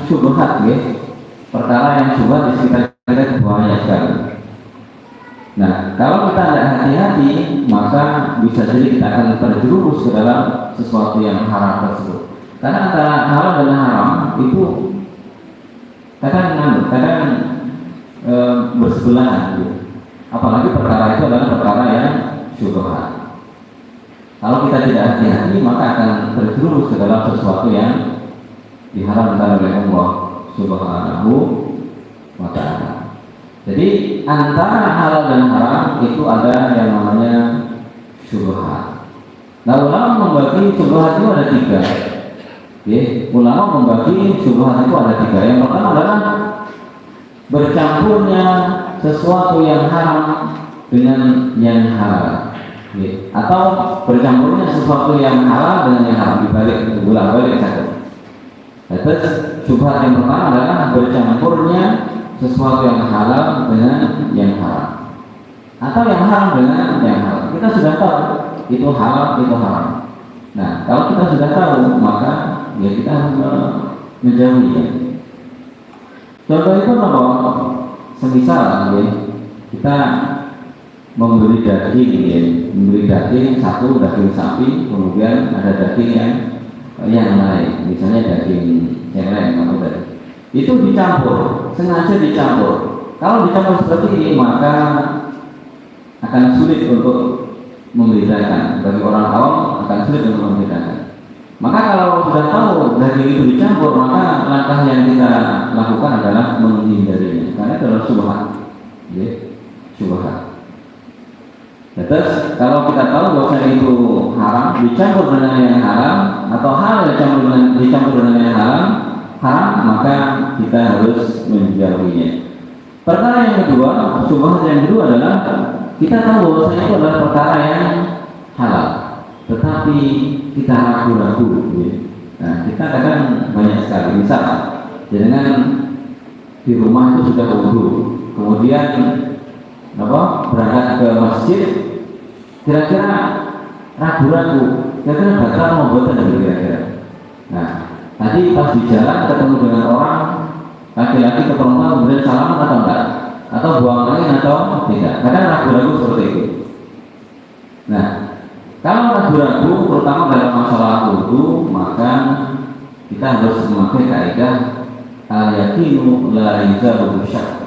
syubhat ya, perkara yang syubhat di sekitar kita banyak sekali. Nah, kalau kita tidak hati-hati, maka bisa jadi kita akan terjerumus ke dalam sesuatu yang haram tersebut. Karena antara halal dan haram itu kadang bersebelahan gitu. Apalagi perkara itu adalah perkara yang syubhat. Kalau kita tidak hati-hati, maka akan terjerumus ke dalam sesuatu yang diharamkan oleh Allah Subhanahu wa Ta'ala. Jadi antara halal dan haram itu ada yang namanya syubhat. Nah, ulama membagi syubhat itu ada tiga. Ulama membagi syubhat itu ada tiga. Yang pertama adalah bercampurnya sesuatu yang haram dengan yang halal, atau bercampurnya sesuatu yang halal dengan yang haram, dibalik bolak-balik saja. Terus syubhat yang pertama adalah bercampurnya sesuatu yang halal dengan yang haram, atau yang haram dengan yang halal. Kita sudah tahu itu halal, itu haram. Nah, kalau kita sudah tahu, maka ya kita harus menjauhinya. Contoh itu apa? Semisal ya, kita membeli daging satu, daging sapi, kemudian ada daging yang lain, misalnya daging celeng atau daging. Itu dicampur, sengaja dicampur. Kalau dicampur seperti ini, maka akan sulit untuk membedakan. Bagi orang awam akan sulit untuk membedakan. Maka kalau sudah tahu daging itu dicampur, maka langkah yang kita lakukan adalah menghindarinya, karena itu adalah syubhat. Syubhat. Terus kalau kita tahu bahwa itu haram, dicampur dengan yang haram, atau hal yang dicampur dengan yang haram, maka kita harus menjauhinya. Perkara yang kedua, syubhat yang kedua adalah kita tahu bahwa itu adalah perkara yang halal, tetapi kita ragu-ragu. Nah, kita kadang banyak sekali. Misal, dengan di rumah itu sudah wudu, kemudian berangkat ke masjid, kira-kira ragu-ragu, kira-kira batal mau buatan kira-kira. Nah, tadi pas di jalan ketemu dengan orang laki-laki ke perempuan, kemudian salaman atau enggak, atau buang angin atau tidak. Kadang ragu-ragu seperti itu. Nah, kalau ragu-ragu terutama dalam masalah wudu, maka kita harus memakai kaidah al-yaqinu la yazalu syak.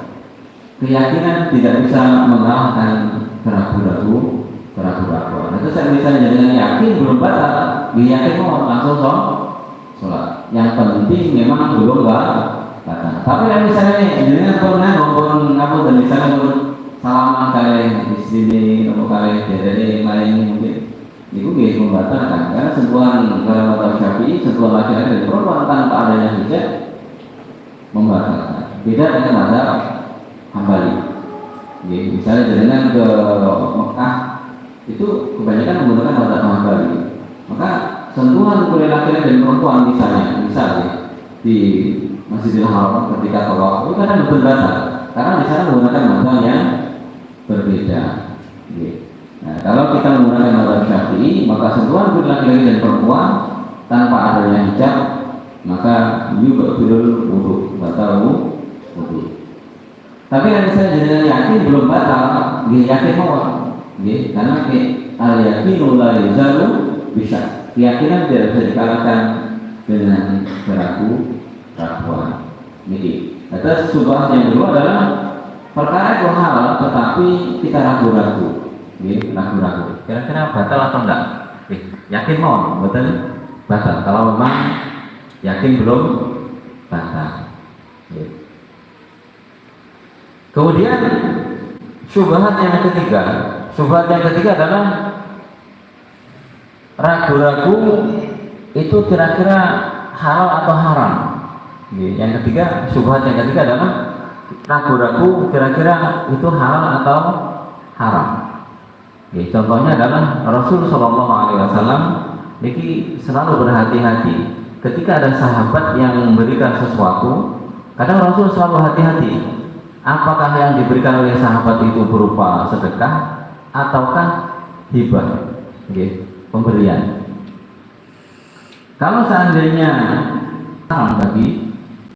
Keyakinan tidak bisa mengalahkan keraguan-keraguan. Nah, itu saya misalnya dengan yakin belum batal, yakin mau langsung sholat. Yang penting memang belum batal. Tapi yang misalnya dengan pernah ngomong dan misalnya salaman kali di sini, ngomong kali dari lain mungkin itu bisa membatalkan. Karena sentuhan dalam mazhab Syafi'i, sentuhan laki-laki dan perempuan tanpa adanya hijab membatalkan. Beda dengan mazhab Hambali. Misalnya dengan ke Mekah itu kebanyakan menggunakan mazhab Hambali. Maka sentuhan kulit laki-laki dan perempuan misalnya di Masjidil Haram ketika tawaf itu kadang berbatal karena di sana menggunakan mazhab yang berbeda. Nah, kalau kita menggunakan mazhab Syafi'i, maka sentuhan kulit laki-laki dan perempuan tanpa adanya hijab, maka juga belum wudu, batal wudu. Tapi kalau misalnya dengan yakin belum batal, yakin mau, karena al-yaqinu la yazalu bisa. Keyakinan tidak bisa dikalahkan dengan keraguan. Atas syubhat yang kedua adalah perkara itu halal, tetapi kita ragu-ragu. Kira-kira batal atau enggak? Yakin mau, betul? Batal. Kalau memang yakin belum batal. Kemudian syubhat yang ketiga adalah ragu-ragu itu kira-kira halal atau haram. Yang ketiga, syubhat yang ketiga adalah ragu-ragu kira-kira itu halal atau haram. Contohnya adalah Rasul Shallallahu Alaihi Wasallam ini selalu berhati-hati ketika ada sahabat yang memberikan sesuatu. Kadang Rasul selalu hati-hati. Apakah yang diberikan oleh sahabat itu berupa sedekah ataukah hibah, pemberian. Kalau seandainya haram bagi